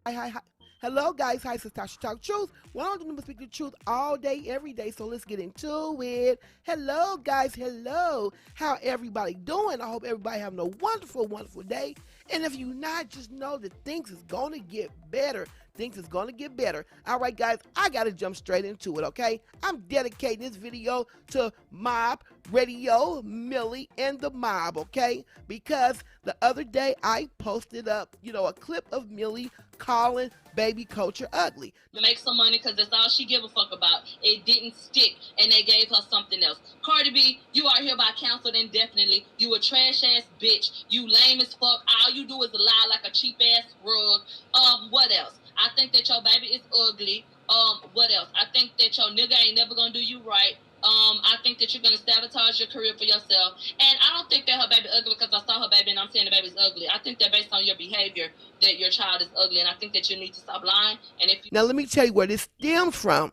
Hi. Hello, guys. Hi, this is Tasha Talk Truth. Well, I'm going to speak the truth all day, every day. So let's get into it. Hello, guys. Hello. How everybody doing? I hope everybody having a wonderful, wonderful day. And if you not, just know that things is going to get better. Things is going to get better. All right, guys. I got to jump straight into it, okay? I'm dedicating this video to Mob Radio, Millie, and the Mob, okay? Because the other day I posted up, a clip of Millie calling baby Culture ugly. Make some money because that's all she give a fuck about. It didn't stick, and they gave her something else. Cardi B, you are hereby counseled indefinitely. You a trash ass bitch. You lame as fuck. All you do is lie like a cheap ass rug. What else? I think that your baby is ugly. What else? I think that your nigga ain't never gonna do you right. I think that you're gonna sabotage your career for yourself. And I don't think that her baby ugly because I saw her baby and I'm saying the baby's ugly. I think that based on your behavior that your child is ugly, and I think that you need to stop lying. And if you Now let me tell you where this stems from.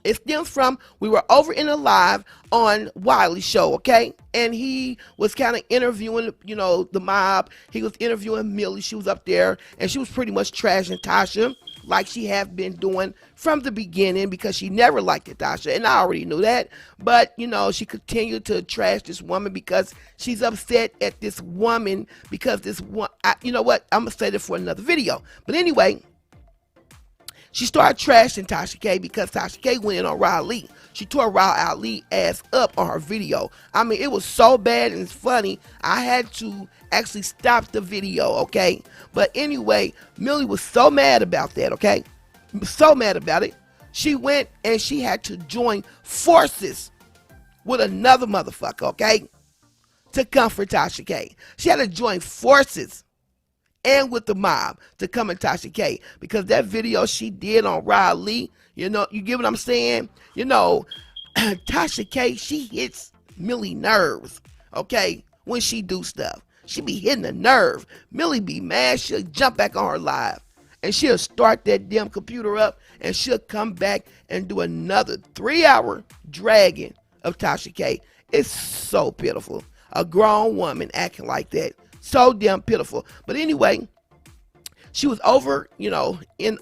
It stems from we were over in a live on Wiley's show, okay? And he was kind of interviewing, the Mob. He was interviewing Millie. She was up there, and she was pretty much trashing Tasha like she have been doing from the beginning because she never liked it, Tasha. And I already knew that. But, she continued to trash this woman because she's upset at this woman because this one, you know what? I'm going to say this for another video. But anyway, she started trashing Tasha K because Tasha K went in on Riley. She tore Riley ass up on her video. I mean, it was so bad and funny. I had to actually stop the video, okay? But anyway, Millie was so mad about that, okay? So mad about it. She went and she had to join forces with another motherfucker, okay? To comfort Tasha K. She had to join forces and with the Mob to come at Tasha K because that video she did on Riley, you get what I'm saying? Tasha K, she hits Millie nerves, okay, when she do stuff. She be hitting a nerve. Millie be mad, she'll jump back on her live and she'll start that damn computer up and she'll come back and do another 3-hour dragging of Tasha K. It's so pitiful. A grown woman acting like that. So damn pitiful. But anyway, she was over, in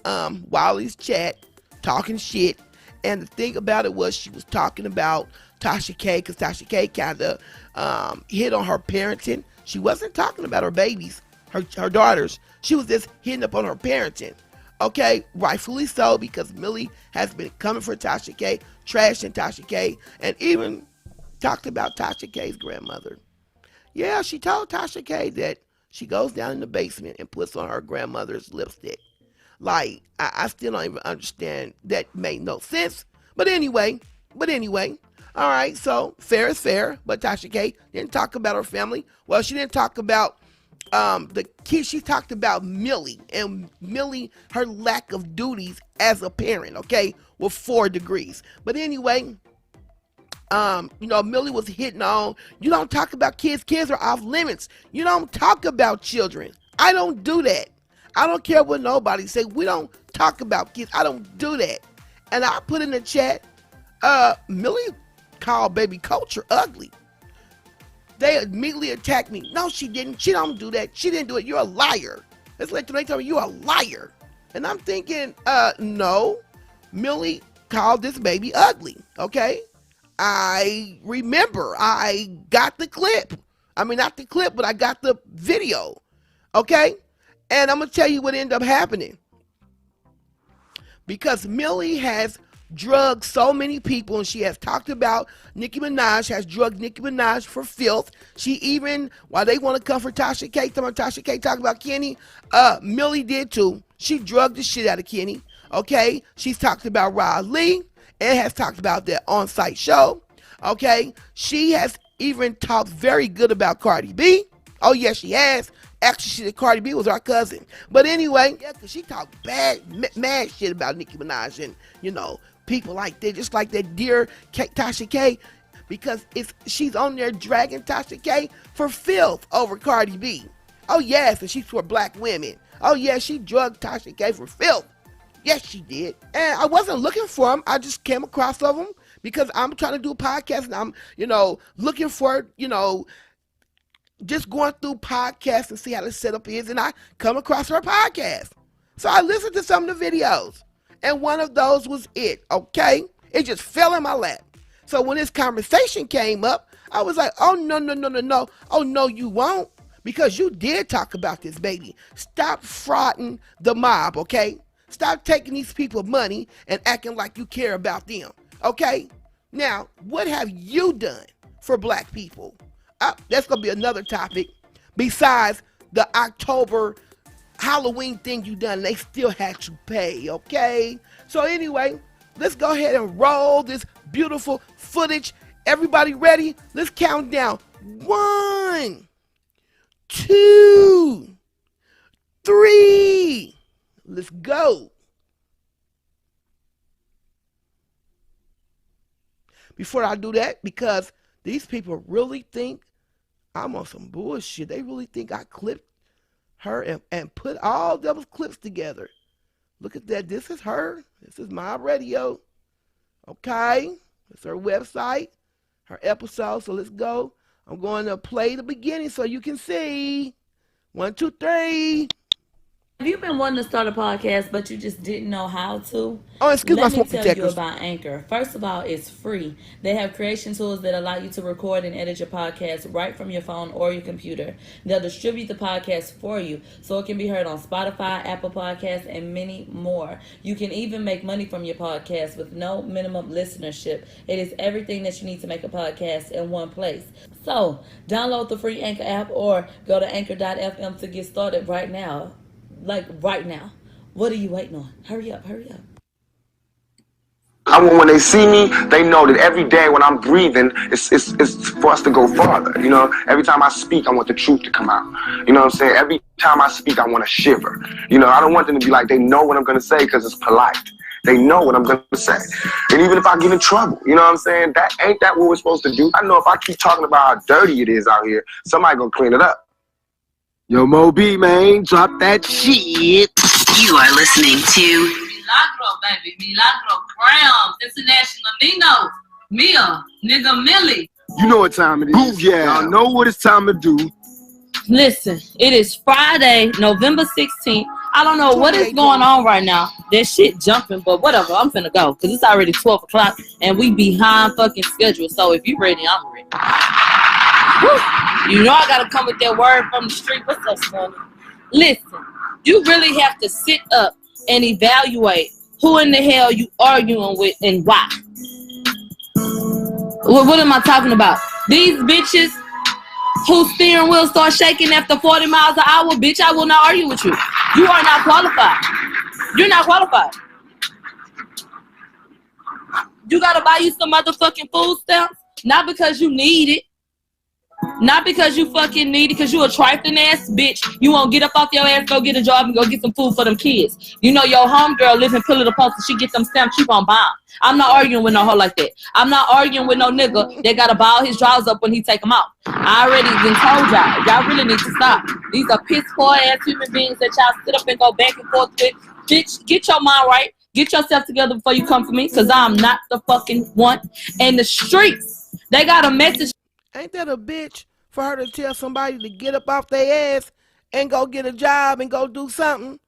Wiley's chat talking shit. And the thing about it was she was talking about Tasha K because Tasha K kind of hit on her parenting. She wasn't talking about her babies, her daughters. She was just hitting up on her parenting. Okay, rightfully so because Millie has been coming for Tasha K, trashing Tasha K, and even talked about Tasha K's grandmother. Yeah, she told Tasha K that she goes down in the basement and puts on her grandmother's lipstick. Like, I still don't even understand. That made no sense. But anyway, all right, so fair is fair. But Tasha K didn't talk about her family. Well, she didn't talk about the kids. She talked about Millie and Millie, her lack of duties as a parent, okay, with 4 degrees. But anyway, Millie was hitting on, you don't talk about kids. Kids are off limits. You don't talk about children. I don't do that. I don't care what nobody say. We don't talk about kids. I don't do that. And I put in the chat, Millie called baby Culture ugly. They immediately attacked me. No, she didn't. She don't do that. She didn't do it. You're a liar. It's like they tell me you're a liar. And I'm thinking, no, Millie called this baby ugly, okay? I remember I got the clip. I mean, not the clip, but I got the video. Okay? And I'm going to tell you what ended up happening. Because Millie has drugged so many people, and she has talked about Nicki Minaj, has drugged Nicki Minaj for filth. She even, while they want to come for Tasha K, Tasha K talk about Kenny, Millie did too. She drugged the shit out of Kenny. Okay? She's talked about Riley. And has talked about that on-site show, okay? She has even talked very good about Cardi B. Oh, yes, she has. Actually, she said Cardi B was our cousin. But anyway, yeah, because she talked mad shit about Nicki Minaj and, people like that, just like that dear Tasha K, because she's on there dragging Tasha K for filth over Cardi B. Oh, yes, and she's for black women. Oh, yes, she drugged Tasha K for filth. Yes, she did. And I wasn't looking for them. I just came across of them because I'm trying to do a podcast and I'm, looking for, just going through podcasts and see how the setup is. And I come across her podcast. So I listened to some of the videos, and one of those was it, okay? It just fell in my lap. So when this conversation came up, I was like, oh, no, no, no, no, no. Oh, no, you won't. Because you did talk about this, baby. Stop frauding the mob, okay? Stop taking these people money and acting like you care about them, okay? Now, what have you done for black people? That's going to be another topic besides the October Halloween thing you done. They still had to pay, okay? So anyway, let's go ahead and roll this beautiful footage. Everybody ready? Let's count down. 1, 2, 3. Let's go. Before I do that, because these people really think I'm on some bullshit. They really think I clipped her and put all those clips together. Look at that. This is her. This is my radio. Okay. It's her website, her episode. So let's go. I'm going to play the beginning so you can see. 1, 2, 3. Have you been wanting to start a podcast, but you just didn't know how to? Oh, excuse my Let me smoke tell you detectors. about Anchor. First of all, it's free. They have creation tools that allow you to record and edit your podcast right from your phone or your computer. They'll distribute the podcast for you, so it can be heard on Spotify, Apple Podcasts, and many more. You can even make money from your podcast with no minimum listenership. It is everything that you need to make a podcast in one place. So, download the free Anchor app or go to anchor.fm to get started right now. Like right now. What are you waiting on? Hurry up, hurry up. I want when they see me, they know that every day when I'm breathing, it's for us to go farther. You know, every time I speak, I want the truth to come out. You know what I'm saying? Every time I speak, I want to shiver. You know, I don't want them to be like, they know what I'm going to say because it's polite. They know what I'm going to say. And even if I get in trouble, you know what I'm saying? Ain't that what we're supposed to do? I know if I keep talking about how dirty it is out here, somebody going to clean it up. Yo, Mo B, man, drop that shit. You are listening to Milagro, baby. Milagro Grams. International Nino. Mia. Nigga Millie. You know what time it is. Booyah. Y'all know what it's time to do. Listen, it is Friday, November 16th. I don't know what is going on right now. That shit jumping, but whatever. I'm finna go because it's already 12 o'clock and we behind fucking schedule. So if you ready, I'm ready. Woo. You know I gotta come with that word from the street. What's up, son? Listen, you really have to sit up and evaluate who in the hell you arguing with and why. What am I talking about? These bitches whose steering wheel start shaking after 40 miles an hour, bitch, I will not argue with you. You are not qualified. You're not qualified. You gotta buy you some motherfucking food stamps, not because you need it. Not because you fucking need it, because you a trifling ass bitch. You won't get up off your ass, go get a job, and go get some food for them kids. You know your homegirl live in Pillar the Post and she get them stamps, she gon' buy them. I'm not arguing with no hoe like that. I'm not arguing with no nigga that gotta ball his drawers up when he take them out. I already been told y'all. Y'all really need to stop. These are piss poor ass human beings that y'all sit up and go back and forth with. Bitch, get your mind right. Get yourself together before you come for me, because I'm not the fucking one. And the streets, they got a message. Ain't that a bitch for her to tell somebody to get up off their ass and go get a job and go do something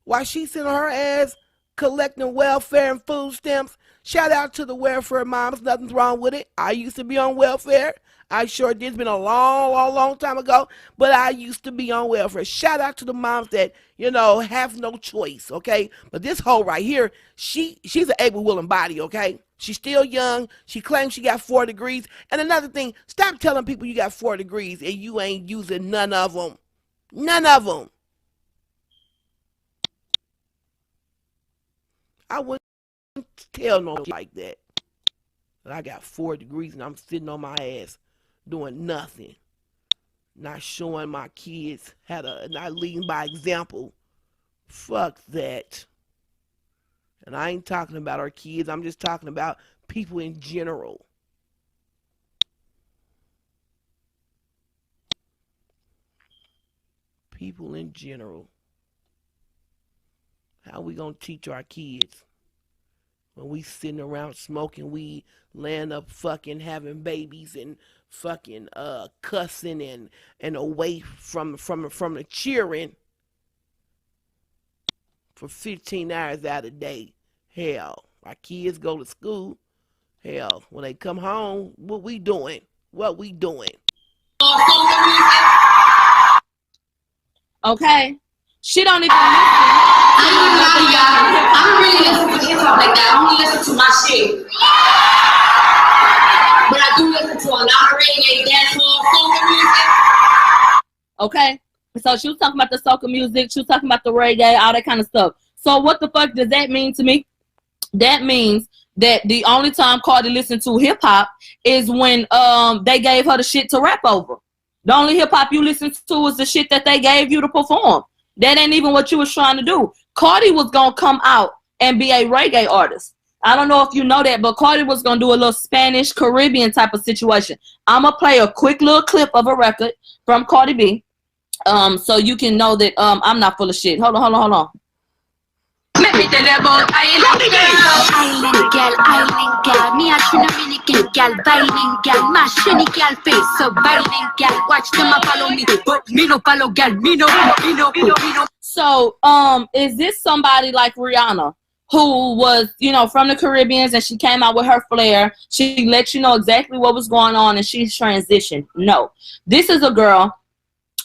while she's sitting on her ass collecting welfare and food stamps? Shout out to the welfare moms. Nothing's wrong with it. I used to be on welfare. I sure did. It's been a long time ago, but I used to be on welfare. Shout out to the moms that, you know, have no choice, okay? But this hoe right here, she's an able, willing body, okay? She's still young. She claims she got 4 degrees. And another thing, stop telling people you got 4 degrees and you ain't using none of them. None of them. I wouldn't tell no like that. I got 4 degrees and I'm sitting on my ass doing nothing. Not showing my kids how to, not leading by example. Fuck that. And I ain't talking about our kids. I'm just talking about people in general. People in general. How we gonna teach our kids when we sitting around smoking weed, laying up fucking having babies and fucking cussing and away from the cheering? for 15 hours out of the day. Hell, our kids go to school. Hell, when they come home, what we doing? What we doing? Okay? She don't even listen. I don't really listen to hip hop like that. I only listen to my shit. But I do listen to a lot of reggae, dancehall, soca music. Okay? So she was talking about the soca music, she was talking about the reggae, all that kind of stuff. So what the fuck does that mean to me? That means that the only time Cardi listened to hip hop is when they gave her the shit to rap over. The only hip hop you listen to was the shit that they gave you to perform. That ain't even what you was trying to do. Cardi was gonna come out and be a reggae artist. I don't know if you know that, but Cardi was gonna do a little Spanish Caribbean type of situation. I'm gonna play a quick little clip of a record from Cardi B, so you can know that I'm not full of shit. Hold on. Let me tell you about Island girl, me a Dominican girl, violin girl, my shiny girl face, so violin girl, watch them a follow me, but me no follow girl, me no. So, is this somebody like Rihanna, who was, from the Caribbeans, and she came out with her flair? She let you know exactly what was going on, and she's transitioned. No, this is a girl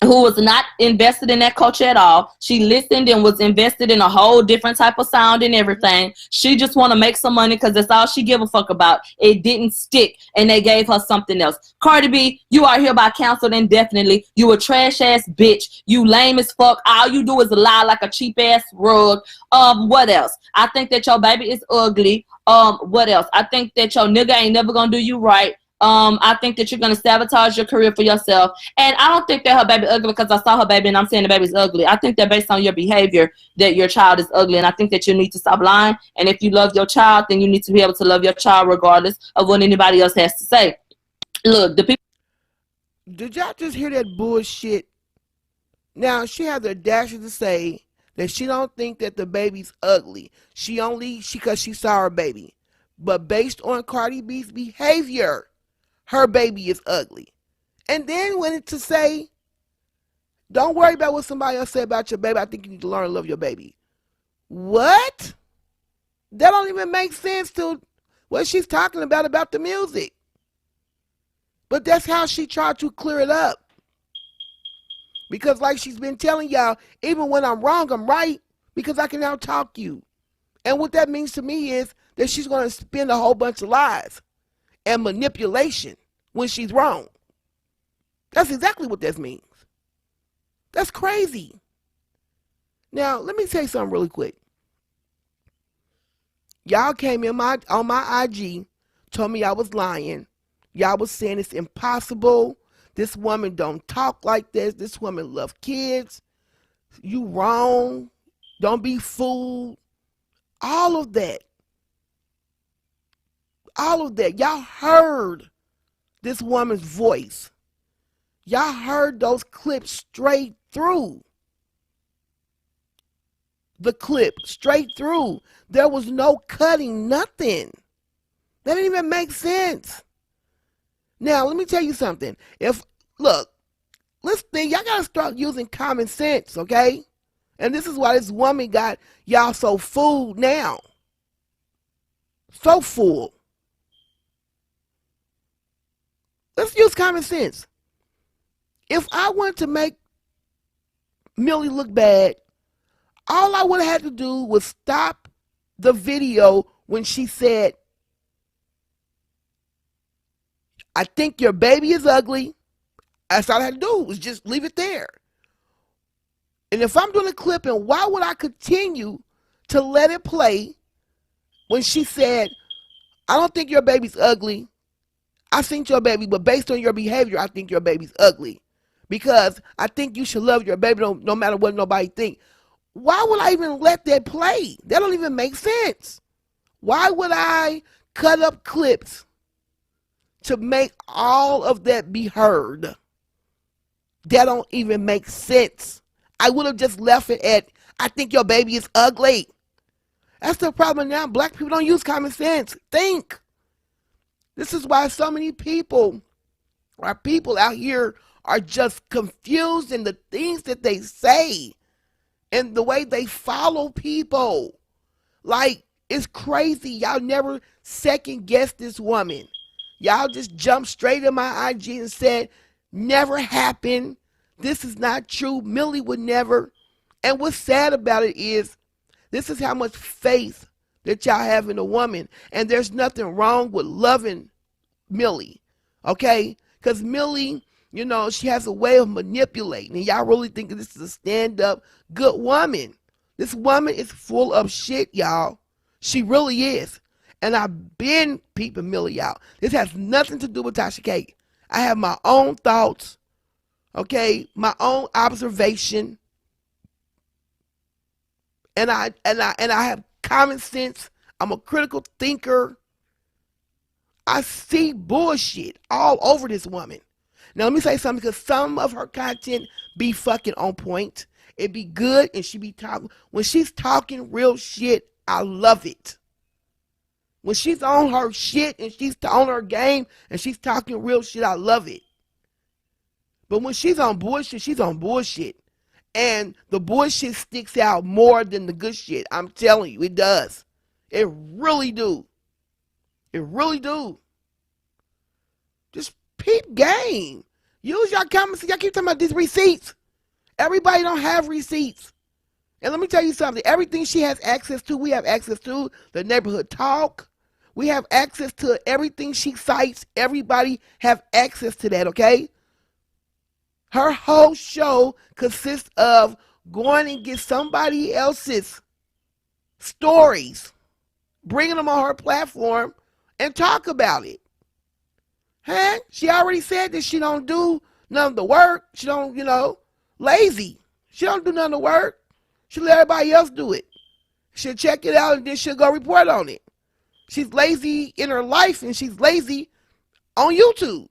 who was not invested in that culture at all. She listened and was invested in a whole different type of sound and everything. She just want to make some money because that's all she give a fuck about. It didn't stick, and they gave her something else. Cardi B, you are hereby counseled indefinitely. You a trash ass bitch. You lame as fuck. All you do is lie like a cheap ass rug. What else? I think that your baby is ugly. What else? I think that your nigga ain't never gonna do you right. I think that you're going to sabotage your career for yourself. And I don't think that her baby ugly because I saw her baby and I'm saying the baby's ugly. I think that based on your behavior that your child is ugly. And I think that you need to stop lying. And if you love your child, then you need to be able to love your child regardless of what anybody else has to say. Look, the people. Did y'all just hear that bullshit? Now, she has the audacity to say that she don't think that the baby's ugly. Because she saw her baby. But based on Cardi B's behavior, her baby is ugly. And then went to say, don't worry about what somebody else said about your baby. I think you need to learn to love your baby. What? That don't even make sense to what she's talking about the music. But that's how she tried to clear it up. Because like she's been telling y'all, even when I'm wrong, I'm right. Because I can now talk you. And what that means to me is that she's going to spin a whole bunch of lies and manipulation when she's wrong. That's exactly what that means. That's crazy. Now, let me tell you something really quick. Y'all came in on my IG, told me I was lying. Y'all was saying it's impossible. This woman don't talk like this. This woman love kids. You wrong. Don't be fooled. All of that. Y'all heard this woman's voice. Y'all heard those clips straight through. The clip straight through. There was no cutting, nothing. That didn't even make sense. Now, let me tell you something. Let's think, y'all gotta start using common sense, okay? And this is why this woman got y'all so fooled now. So fooled. Let's use common sense. If I wanted to make Millie look bad, all I would have had to do was stop the video when she said, I think your baby is ugly. That's all I had to do was just leave it there. And if I'm doing a clip, and why would I continue to let it play when she said, I don't think your baby's ugly. I think your baby, but based on your behavior, I think your baby's ugly. Because I think you should love your baby no matter what nobody think. Why would I even let that play? That don't even make sense. Why would I cut up clips to make all of that be heard? That don't even make sense. I would have just left it at, I think your baby is ugly. That's the problem now. Black people don't use common sense. Think. This is why so many people, our people out here, are just confused in the things that they say. and the way they follow people. Like, it's crazy. Y'all never second guess this woman. Y'all just jumped straight in my IG and said, never happened. This is not true. Millie would never. And what's sad about it is, this is how much faith that y'all have in a woman. And there's nothing wrong with loving Millie, okay? Because Millie, you know, she has a way of manipulating. And y'all really think this is a stand-up good woman. This woman is full of shit, y'all. She really is. And I've been peeping Millie out. This has nothing to do with Tasha K. I have my own thoughts, okay? My own observation. And I have common sense. I'm a critical thinker. I see bullshit all over this woman. Now let me say something, because some of her content be fucking on point. It be good, and she be talking. When she's talking real shit, I love it. When she's on her shit and she's on her game and she's talking real shit, I love it. But when she's on bullshit, she's on bullshit. And the bullshit sticks out more than the good shit. I'm telling you, it does. It really do. It really do. Just peep game. Use your comments. Y'all keep talking about these receipts. Everybody don't have receipts. And let me tell you something. Everything she has access to, we have access to. The neighborhood talk. We have access to everything she cites. Everybody have access to that, okay? Her whole show consists of going and get somebody else's stories, bringing them on her platform, and talk about it. Huh? She already said that she don't do none of the work. She don't, you know, lazy. She don't do none of the work. She let everybody else do it. She'll check it out and then she'll go report on it. She's lazy in her life and she's lazy on YouTube.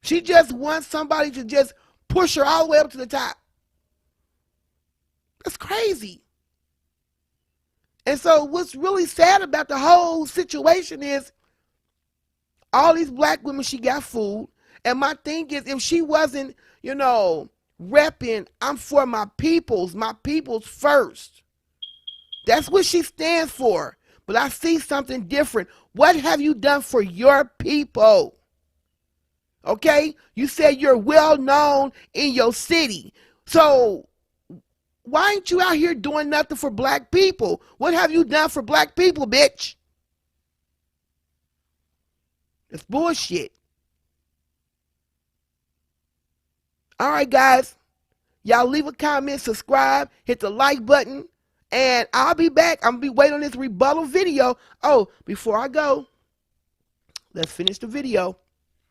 She just wants somebody to just push her all the way up to the top. That's crazy. And so what's really sad about the whole situation is all these black women she got fooled. And my thing is, if she wasn't, you know, repping, I'm for my peoples first. That's what she stands for. But I see something different. What have you done for your people? Okay? You said you're well known in your city. So why ain't you out here doing nothing for black people? What have you done for black people, bitch? It's bullshit. All right, guys. Y'all leave a comment, subscribe, hit the like button, and I'll be back. I'm going to be waiting on this rebuttal video. Oh, before I go, let's finish the video.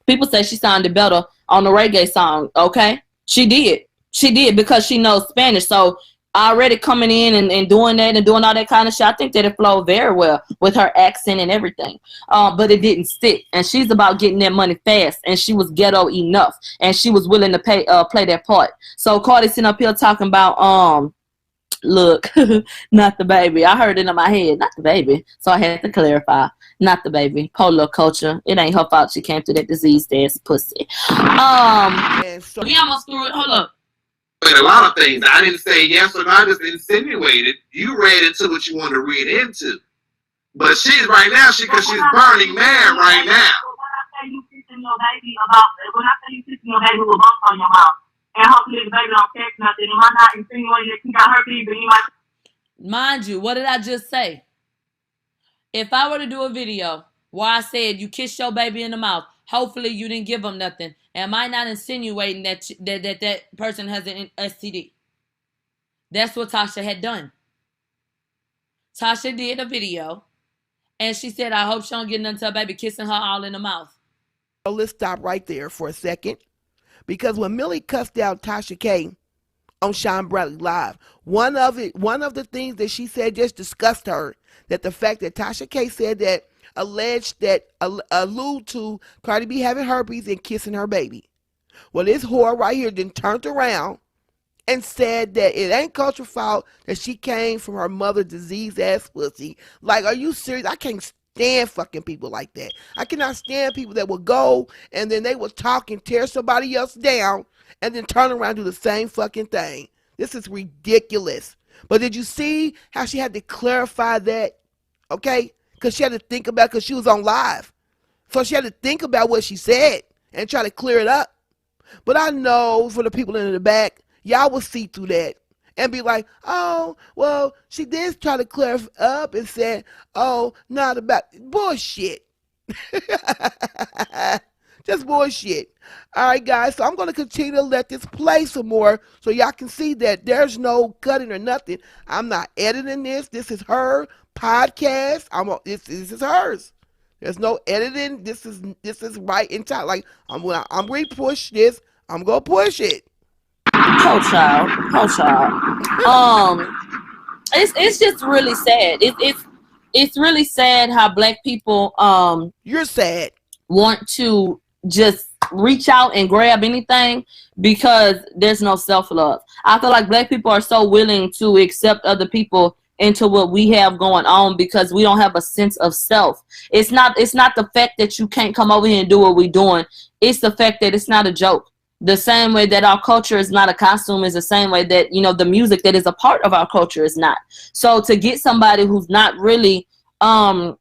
People say she sounded better on the reggae song, okay? She did. She did, because she knows Spanish. So already coming in and doing that and doing all that kind of shit, I think that it flowed very well with her accent and everything. But it didn't stick. And she's about getting that money fast. And she was ghetto enough. And she was willing to play that part. So Cardi sitting up here talking about, look, not the baby. I heard it in my head, not the baby. So I had to clarify, not the baby. Polo culture. It ain't her fault she came through that diseased ass pussy. And so we almost threw it. Hold up. A lot of things. I didn't say yes or no. I just insinuated. You read into what you want to read into. But she's right now, because she's burning mad right now. When I say you kissing your baby with bumps on your mouth, and hopefully the baby don't catch nothing, am I not insinuating that you got herpes and you might? Mind you, what did I just say? If I were to do a video where I said you kissed your baby in the mouth, hopefully you didn't give them nothing, am I not insinuating that person has an STD? That's what Tasha had done. Tasha did a video, and she said, I hope she don't get nothing to her baby, kissing her all in the mouth. let's stop right there for a second. Because when Millie cussed out Tasha K on Sean Bradley Live, one of the things that she said just disgusted her, that the fact that Tasha K said that allude to Cardi B having herpes and kissing her baby. Well, this whore right here then turned around and said that it ain't Culture's fault that she came from her mother's diseased ass pussy. Like, are you serious? I can't stand fucking people like that. I cannot stand people that will go and then they will talk and tear somebody else down and then turn around and do the same fucking thing. This is ridiculous. But did you see how she had to clarify that? Okay? Because she had to think about, because she was on live. So she had to think about what she said and try to clear it up. But I know for the people in the back, y'all will see through that and be like, oh, well, she did try to clear up and said, oh, not about bullshit. Just bullshit. All right, guys, so I'm going to continue to let this play some more so y'all can see that there's no cutting or nothing. I'm not editing this. This is her podcast. This is hers. There's no editing. This is right in time. Like, I'm going to push this. I'm going to push it. Oh, child. It's just really sad. It's really sad how black people You're sad. want to just reach out and grab anything because there's no self-love. I feel like black people are so willing to accept other people into what we have going on because we don't have a sense of self. It's not the fact that you can't come over here and do what we're doing. It's the fact that it's not a joke. The same way that our culture is not a costume is the same way that, you know, the music that is a part of our culture is not. So to get somebody who's not really cut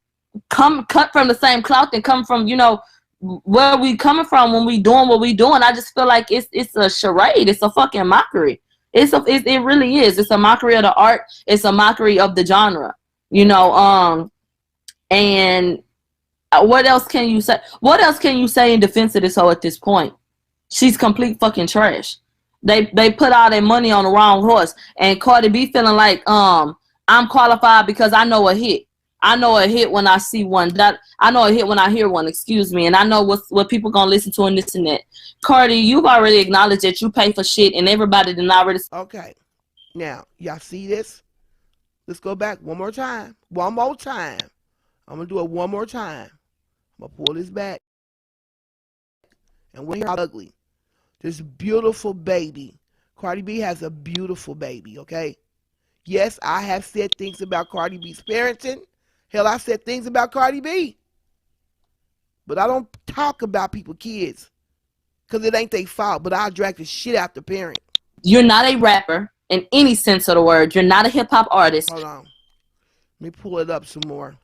from the same cloth and come from, you know, where we coming from when we doing what we doing, I just feel like it's a charade. It's a fucking mockery. It really is. It's a mockery of the art. It's a mockery of the genre. You know, and what else can you say? What else can you say in defense of this hoe at this point? She's complete fucking trash. They put all their money on the wrong horse, and Cardi B feeling like I'm qualified because I know a hit. I know a hit when I see one. I know a hit when I hear one. Excuse me, and I know what people gonna listen to and this and that. Cardi, you've already acknowledged that you pay for shit, and everybody did already. Okay, now y'all see this? Let's go back one more time. One more time. I'm gonna do it one more time. I'm gonna pull this back, and we're how ugly. This beautiful baby. Cardi B has a beautiful baby. Okay. Yes, I have said things about Cardi B's parenting. Hell, I said things about Cardi B. But I don't talk about people's kids. Because it ain't their fault. But I'll drag the shit out the parent. You're not a rapper in any sense of the word. You're not a hip-hop artist. Hold on. Let me pull it up some more.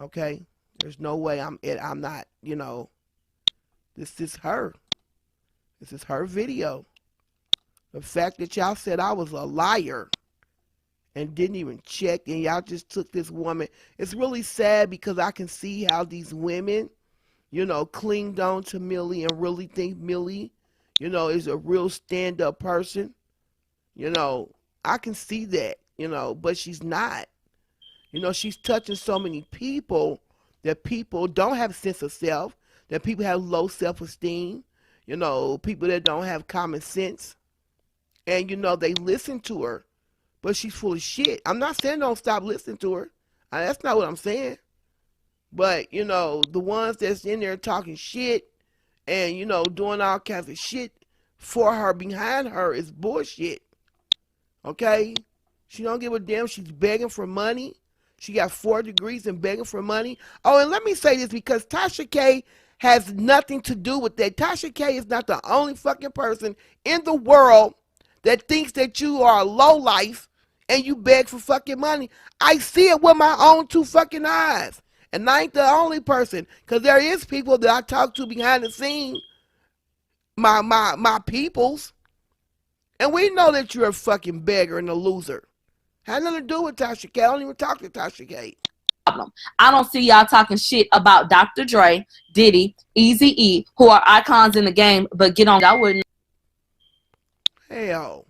Okay? There's no way I'm not, you know. This is her. This is her video. The fact that y'all said I was a liar and didn't even check, and y'all just took this woman. It's really sad because I can see how these women, you know, clinged on to Millie and really think Millie, you know, is a real stand-up person. You know, I can see that, you know, but she's not. You know, she's touching so many people that people don't have a sense of self, that people have low self-esteem, you know, people that don't have common sense. And, you know, they listen to her, but she's full of shit. I'm not saying don't stop listening to her. That's not what I'm saying. But, you know, the ones that's in there talking shit and, you know, doing all kinds of shit for her, behind her, is bullshit. Okay? She don't give a damn. She's begging for money. She got 4 degrees and begging for money. Oh, and let me say this, because Tasha K has nothing to do with that. Tasha K is not the only fucking person in the world that thinks that you are a lowlife and you beg for fucking money. I see it with my own 2 fucking eyes. And I ain't the only person, because there is people that I talk to behind the scene, my peoples, and we know that you're a fucking beggar and a loser. Had nothing to do with Tasha K. I don't even talk to Tasha K. I don't see y'all talking shit about Dr. Dre, Diddy, Eazy-E, who are icons in the game, but get on. I wouldn't. Hell.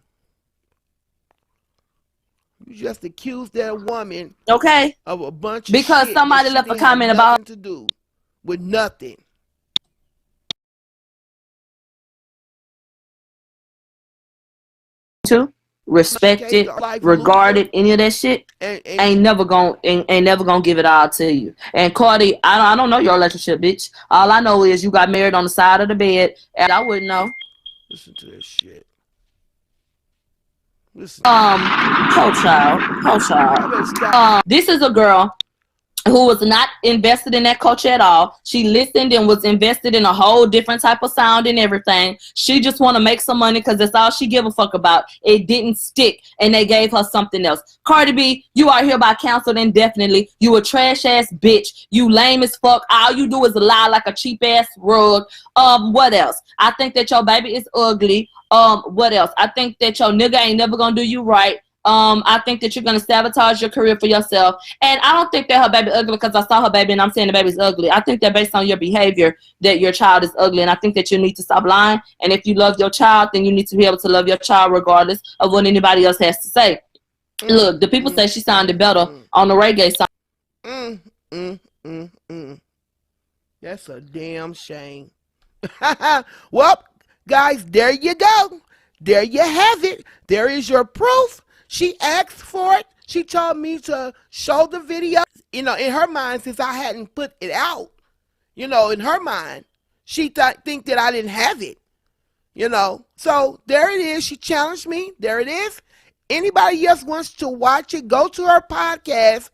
You just accused that woman, okay, of a bunch of because shit somebody left a comment about to do with nothing. To respect it, regard it, any of that shit, and ain't never gonna give it all to you. And Cardi, I don't know your relationship, bitch. All I know is you got married on the side of the bed, and I wouldn't know. Listen to this shit. Listen. Whole child. This is a girl who was not invested in that culture at all. She listened and was invested in a whole different type of sound and everything. She just want to make some money because that's all she give a fuck about. It didn't stick, and they gave her something else. Cardi B, you are hereby counseled indefinitely. You a trash ass bitch. You lame as fuck. All you do is lie like a cheap ass rug. What else? I think that your baby is ugly. What else? I think that your nigga ain't never gonna do you right. I think that you're going to sabotage your career for yourself. And I don't think that her baby ugly because I saw her baby and I'm saying the baby's ugly. I think that based on your behavior that your child is ugly. And I think that you need to stop lying. And if you love your child, then you need to be able to love your child regardless of what anybody else has to say. Look, the people say she sounded better on the reggae song. That's a damn shame. Well, guys, there you go. There you have it. There is your proof. She asked for it. She told me to show the video. You know, in her mind, since I hadn't put it out, you know, in her mind, she think that I didn't have it. You know, so there it is. She challenged me. There it is. Anybody else wants to watch it, go to her podcast,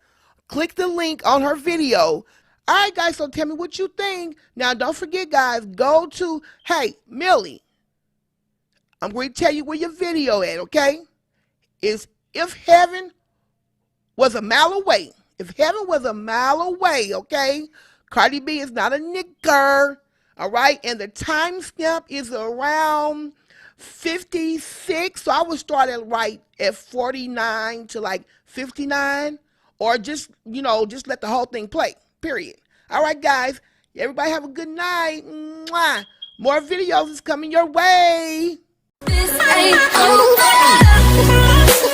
click the link on her video. All right, guys, so tell me what you think. Now, don't forget, guys, go to, hey, Millie, I'm going to tell you where your video at, okay? Is If Heaven Was a Mile Away. If Heaven Was a Mile Away, okay? Cardi B is not a nigger, all right? And the timestamp is around 56, so I would start at right at 49 to like 59, or just, you know, just let the whole thing play, period. All right, guys, everybody have a good night. Mwah. More videos is coming your way. This ain't over.